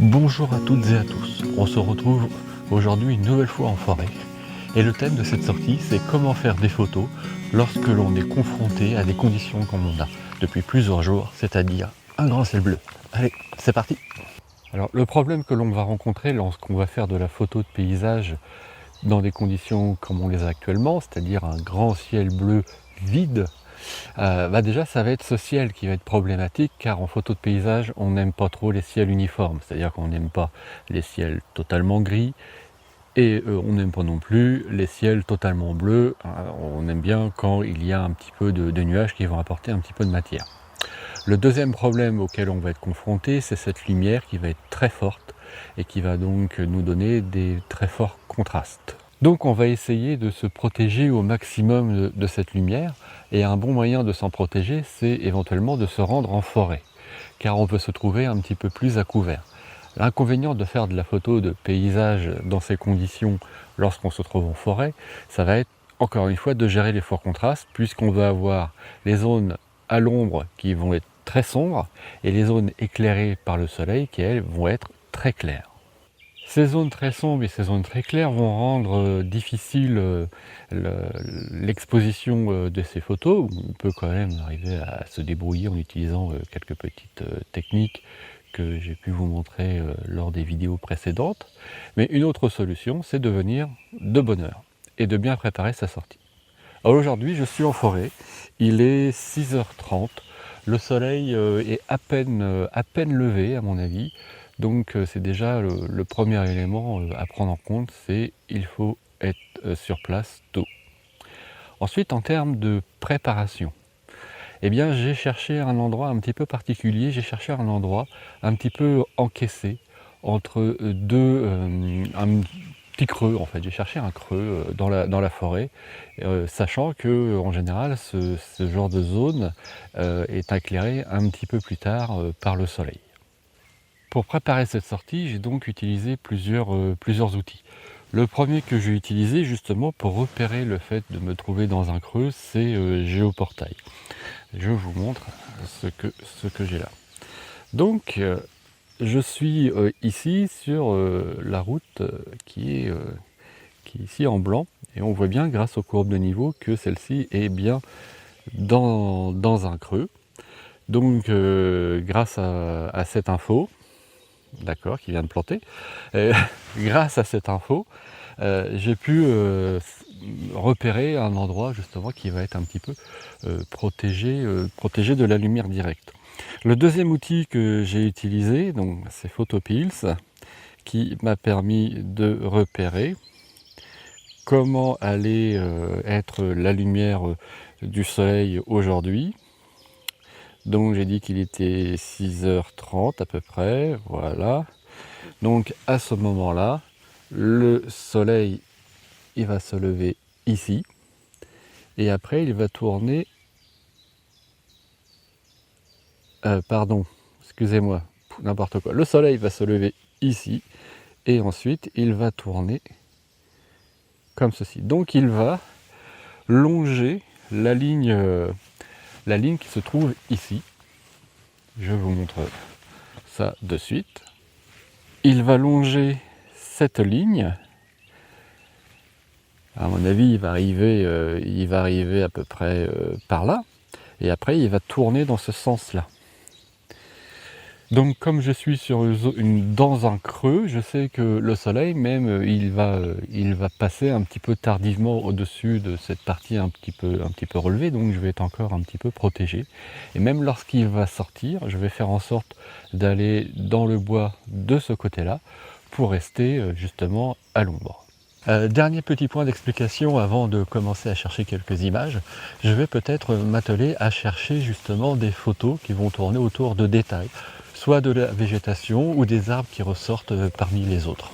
Bonjour à toutes et à tous, on se retrouve aujourd'hui une nouvelle fois en forêt et le thème de cette sortie c'est comment faire des photos lorsque l'on est confronté à des conditions comme on a depuis plusieurs jours, c'est-à-dire un grand ciel bleu. Allez, c'est parti. Alors le problème que l'on va rencontrer lorsqu'on va faire de la photo de paysage dans des conditions comme on les a actuellement, c'est-à-dire un grand ciel bleu vide, déjà ça va être ce ciel qui va être problématique, car en photo de paysage on n'aime pas trop les ciels uniformes, c'est-à-dire qu'on n'aime pas les ciels totalement gris et on n'aime pas non plus les ciels totalement bleus. On aime bien quand il y a un petit peu de nuages qui vont apporter un petit peu de matière. Le deuxième problème auquel on va être confronté, c'est cette lumière qui va être très forte et qui va donc nous donner des très forts contrastes. Donc on va essayer de se protéger au maximum de cette lumière, et un bon moyen de s'en protéger, c'est éventuellement de se rendre en forêt, car on peut se trouver un petit peu plus à couvert. L'inconvénient de faire de la photo de paysage dans ces conditions lorsqu'on se trouve en forêt, ça va être encore une fois de gérer les forts contrastes, puisqu'on va avoir les zones à l'ombre qui vont être très sombres et les zones éclairées par le soleil qui elles vont être très claires. Ces zones très sombres et ces zones très claires vont rendre difficile l'exposition de ces photos. On peut quand même arriver à se débrouiller en utilisant quelques petites techniques que j'ai pu vous montrer lors des vidéos précédentes. Mais une autre solution, c'est de venir de bonne heure et de bien préparer sa sortie. Alors aujourd'hui, je suis en forêt, il est 6h30, le soleil est à peine levé à mon avis, donc c'est déjà le premier élément à prendre en compte, c'est il faut être sur place tôt. Ensuite, en termes de préparation, eh bien j'ai cherché un endroit un petit peu particulier, j'ai cherché un endroit un petit peu encaissé entre un petit creux en fait. J'ai cherché un creux dans la forêt, sachant que en général ce genre de zone est éclairé un petit peu plus tard par le soleil. Pour préparer cette sortie, j'ai donc utilisé plusieurs outils. Le premier que j'ai utilisé justement pour repérer le fait de me trouver dans un creux, c'est Géoportail. Je vous montre ce que j'ai là. Donc je suis ici sur la route qui est ici en blanc, et on voit bien grâce aux courbes de niveau que celle-ci est bien dans un creux. Donc grâce à cette info, d'accord, qui vient de planter, grâce à cette info, j'ai pu repérer un endroit justement qui va être un petit peu protégé de la lumière directe. Le deuxième outil que j'ai utilisé, donc c'est Photopills, qui m'a permis de repérer comment allait être la lumière du soleil aujourd'hui. Donc j'ai dit qu'il était 6h30 à peu près, voilà. Donc à ce moment-là, le soleil il va se lever ici, et après il va tourner, pardon, excusez-moi, n'importe quoi. Le soleil va se lever ici, et ensuite il va tourner comme ceci. Donc il va longer la ligne qui se trouve ici. Je vous montre ça de suite. Il va longer cette ligne. À mon avis, il va arriver à peu près par là. Et après, il va tourner dans ce sens-là. Donc comme je suis dans un creux, je sais que le soleil même il va passer un petit peu tardivement au-dessus de cette partie un petit peu relevée, donc je vais être encore un petit peu protégé. Et même lorsqu'il va sortir, je vais faire en sorte d'aller dans le bois de ce côté-là pour rester justement à l'ombre. Dernier petit point d'explication avant de commencer à chercher quelques images, je vais peut-être m'atteler à chercher justement des photos qui vont tourner autour de détails, soit de la végétation ou des arbres qui ressortent parmi les autres.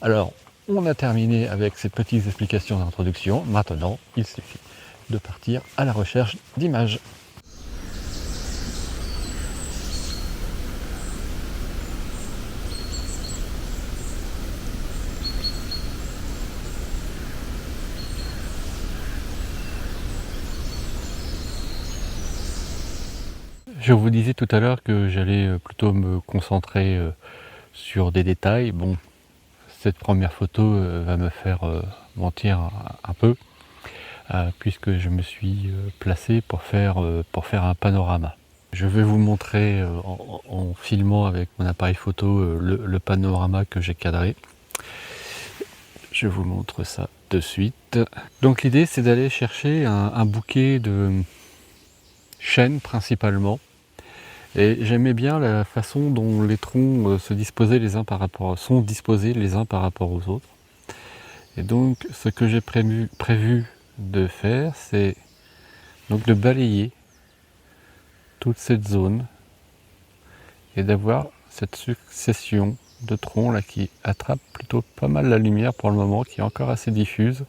Alors, on a terminé avec ces petites explications d'introduction. Maintenant, il suffit de partir à la recherche d'images. Je vous disais tout à l'heure que j'allais plutôt me concentrer sur des détails. Bon, cette première photo va me faire mentir un peu, puisque je me suis placé pour faire un panorama. Je vais vous montrer en filmant avec mon appareil photo le panorama que j'ai cadré. Je vous montre ça de suite. Donc l'idée, c'est d'aller chercher un bouquet de chênes principalement. Et j'aimais bien la façon dont les troncs sont disposés les uns par rapport aux autres. Et donc ce que j'ai prévu de faire, c'est donc de balayer toute cette zone et d'avoir cette succession de troncs là qui attrape plutôt pas mal la lumière pour le moment, qui est encore assez diffuse.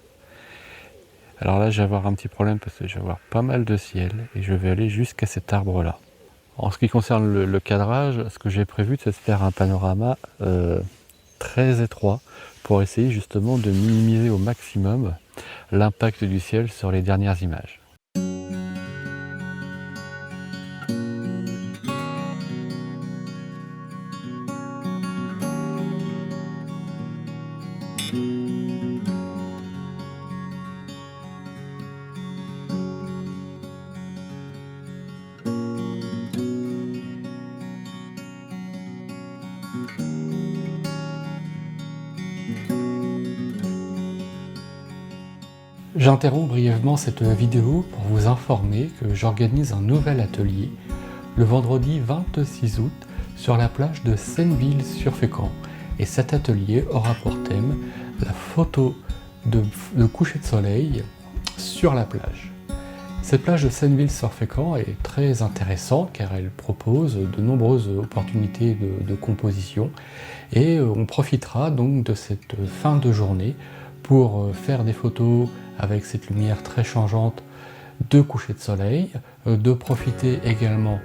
Alors là, je vais avoir un petit problème parce que je vais avoir pas mal de ciel et je vais aller jusqu'à cet arbre là. En ce qui concerne le cadrage, ce que j'ai prévu, c'est de faire un panorama très étroit pour essayer justement de minimiser au maximum l'impact du ciel sur les dernières images. J'interromps brièvement cette vidéo pour vous informer que j'organise un nouvel atelier le vendredi 26 août sur la plage de Senneville-sur-Fécamp. Et cet atelier aura pour thème la photo de coucher de soleil sur la plage. Cette plage de Senneville-sur-Fécamp est très intéressante car elle propose de nombreuses opportunités de composition et on profitera donc de cette fin de journée pour faire des photos avec cette lumière très changeante de coucher de soleil, de profiter également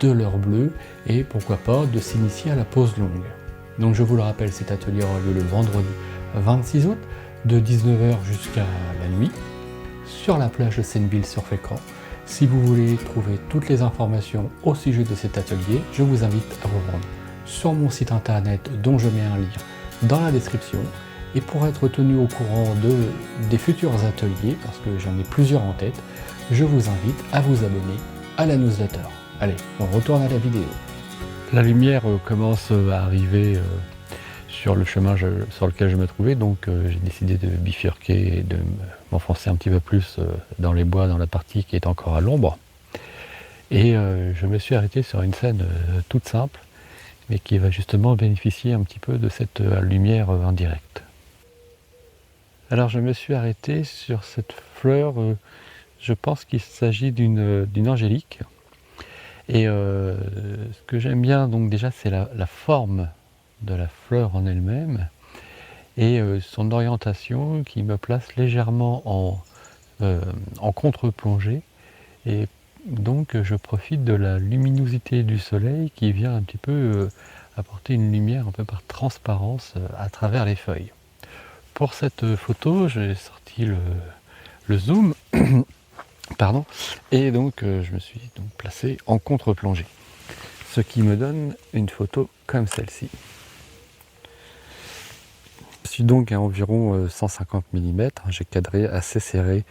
de l'heure bleue et pourquoi pas de s'initier à la pause longue. Donc je vous le rappelle, cet atelier aura lieu le vendredi 26 août de 19h jusqu'à la nuit sur la plage de Senneville-sur-Fécamp. Si vous voulez trouver toutes les informations au sujet de cet atelier, je vous invite à vous rendre sur mon site internet dont je mets un lien dans la description. Et pour être tenu au courant des futurs ateliers, parce que j'en ai plusieurs en tête, je vous invite à vous abonner à la newsletter. Allez, on retourne à la vidéo. La lumière commence à arriver sur le chemin sur lequel je me trouvais, donc j'ai décidé de bifurquer et de m'enfoncer un petit peu plus dans les bois, dans la partie qui est encore à l'ombre. Et je me suis arrêté sur une scène toute simple, mais qui va justement bénéficier un petit peu de cette lumière indirecte. Alors je me suis arrêté sur cette fleur, je pense qu'il s'agit d'une angélique. Et ce que j'aime bien donc déjà, c'est la forme de la fleur en elle-même et son orientation qui me place légèrement en contre-plongée. Et donc je profite de la luminosité du soleil qui vient un petit peu apporter une lumière un peu par transparence à travers les feuilles. Pour cette photo, j'ai sorti le zoom, pardon, et donc je me suis donc placé en contre-plongée, ce qui me donne une photo comme celle-ci. Je suis donc à environ 150 mm, j'ai cadré assez serré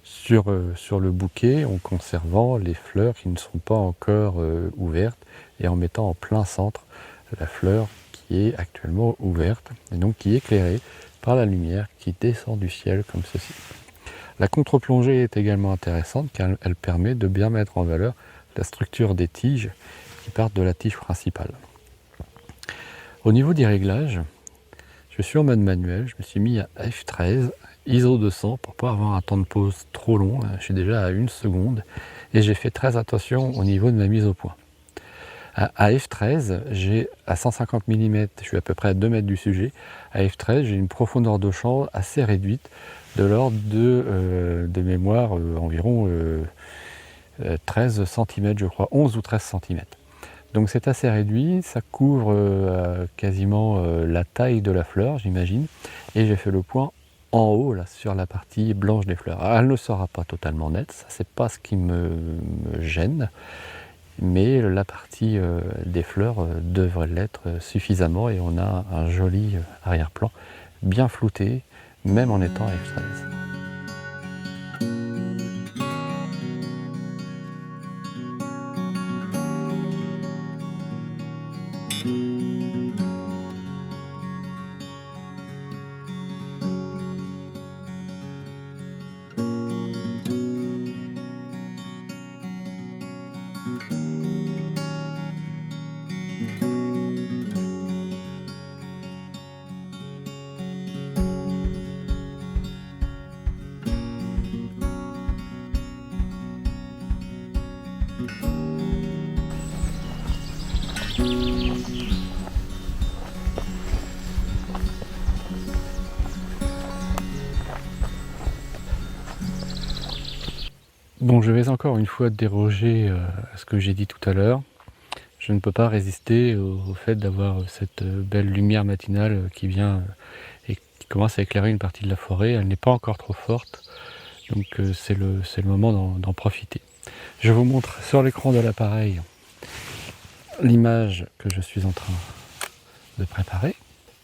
sur le bouquet en conservant les fleurs qui ne sont pas encore ouvertes et en mettant en plein centre la fleur qui est actuellement ouverte et donc qui est éclairée par la lumière qui descend du ciel comme ceci. La contre-plongée est également intéressante car elle permet de bien mettre en valeur la structure des tiges qui partent de la tige principale. Au niveau des réglages, je suis en mode manuel, je me suis mis à f13, ISO 200 pour pas avoir un temps de pause trop long, je suis déjà à 1 seconde et j'ai fait très attention au niveau de ma mise au point. À f13, j'ai à 150 mm, je suis à peu près à 2 mètres du sujet. À f13, j'ai une profondeur de champ assez réduite, de l'ordre de mémoire environ 13 cm, je crois, 11 ou 13 cm. Donc c'est assez réduit, ça couvre quasiment la taille de la fleur, j'imagine. Et j'ai fait le point en haut, là, sur la partie blanche des fleurs. Alors, elle ne sera pas totalement nette, ça c'est pas ce qui me gêne. mais la partie des fleurs devrait l'être suffisamment et on a un joli arrière-plan bien flouté, même en étant à f13. Bon, je vais encore une fois déroger à ce que j'ai dit tout à l'heure. Je ne peux pas résister au fait d'avoir cette belle lumière matinale qui vient et qui commence à éclairer une partie de la forêt. Elle n'est pas encore trop forte, donc c'est le moment d'en profiter. Je vous montre sur l'écran de l'appareil l'image que je suis en train de préparer.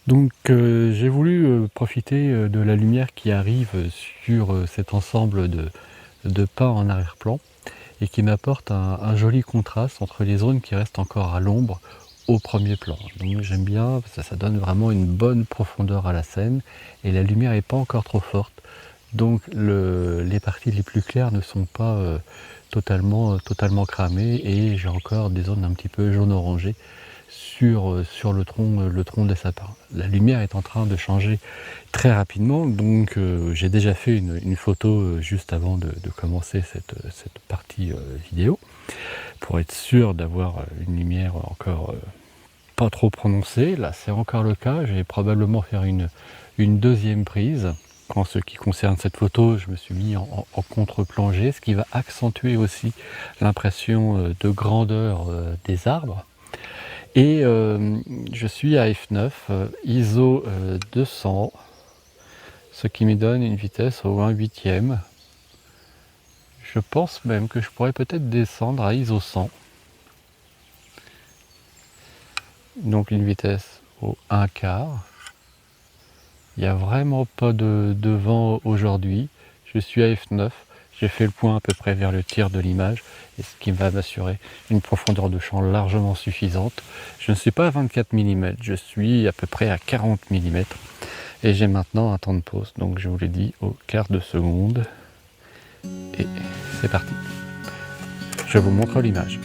Donc j'ai voulu profiter de la lumière qui arrive sur cet ensemble de pins en arrière-plan et qui m'apporte un joli contraste entre les zones qui restent encore à l'ombre au premier plan. Donc j'aime bien, ça donne vraiment une bonne profondeur à la scène et la lumière n'est pas encore trop forte. Donc les parties les plus claires ne sont pas totalement cramées et j'ai encore des zones un petit peu jaune-orangé sur le tronc des sapins. La lumière est en train de changer très rapidement, donc j'ai déjà fait une photo juste avant de commencer cette partie vidéo, pour être sûr d'avoir une lumière encore pas trop prononcée. Là c'est encore le cas, je vais probablement faire une deuxième prise. En ce qui concerne cette photo, je me suis mis en contre-plongée, ce qui va accentuer aussi l'impression de grandeur des arbres. Et je suis à f9, ISO 200, ce qui me donne une vitesse au 1/8. Je pense même que je pourrais peut-être descendre à ISO 100. Donc une vitesse au 1/4. Il n'y a vraiment pas de vent aujourd'hui. Je suis à f9. J'ai fait le point à peu près vers le tiers de l'image, et ce qui va m'assurer une profondeur de champ largement suffisante. Je ne suis pas à 24 mm, je suis à peu près à 40 mm. Et j'ai maintenant un temps de pause, donc je vous l'ai dit, au quart de seconde. Et c'est parti. Je vous montre l'image.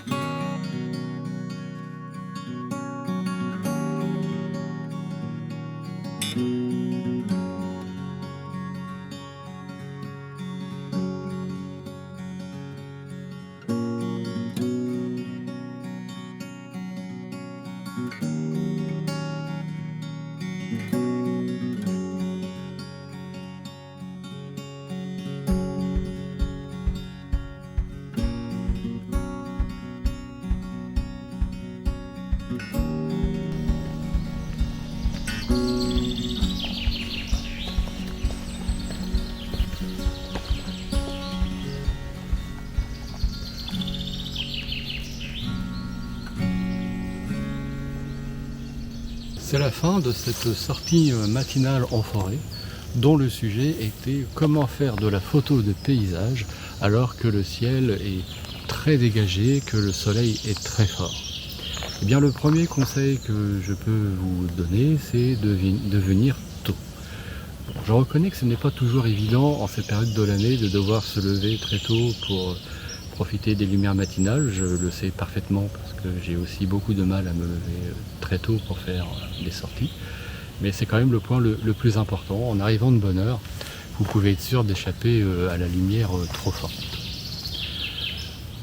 C'est la fin de cette sortie matinale en forêt, dont le sujet était comment faire de la photo de paysage alors que le ciel est très dégagé, que le soleil est très fort. Eh bien, le premier conseil que je peux vous donner, c'est de venir tôt. Je reconnais que ce n'est pas toujours évident en cette période de l'année de devoir se lever très tôt pour profiter des lumières matinales, je le sais parfaitement parce que j'ai aussi beaucoup de mal à me lever très tôt pour faire des sorties. Mais c'est quand même le point le plus important. En arrivant de bonne heure, vous pouvez être sûr d'échapper à la lumière trop forte.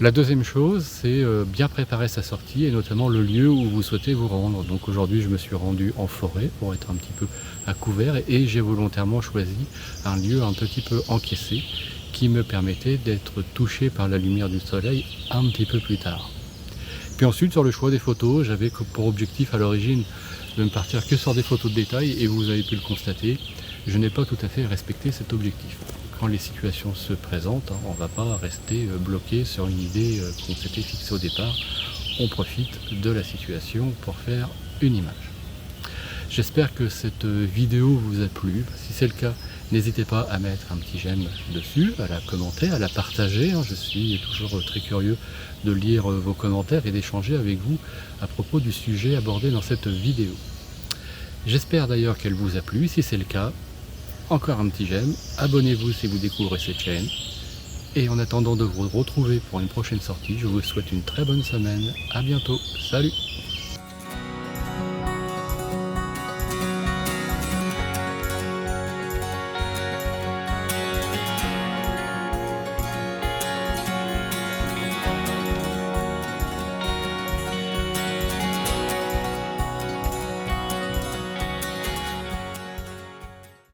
La deuxième chose, c'est bien préparer sa sortie et notamment le lieu où vous souhaitez vous rendre. Donc aujourd'hui, je me suis rendu en forêt pour être un petit peu à couvert et j'ai volontairement choisi un lieu un petit peu encaissé qui me permettait d'être touché par la lumière du soleil un petit peu plus tard. Puis ensuite, sur le choix des photos, j'avais pour objectif à l'origine de ne partir que sur des photos de détail et vous avez pu le constater, je n'ai pas tout à fait respecté cet objectif. quand les situations se présentent, hein, on ne va pas rester bloqué sur une idée qu'on s'était fixée au départ. On profite de la situation pour faire une image. J'espère que cette vidéo vous a plu. Si c'est le cas, n'hésitez pas à mettre un petit j'aime dessus, à la commenter, à la partager. Je suis toujours très curieux de lire vos commentaires et d'échanger avec vous à propos du sujet abordé dans cette vidéo. J'espère d'ailleurs qu'elle vous a plu. Si c'est le cas, encore un petit j'aime. Abonnez-vous si vous découvrez cette chaîne. Et en attendant de vous retrouver pour une prochaine sortie, je vous souhaite une très bonne semaine. À bientôt. Salut!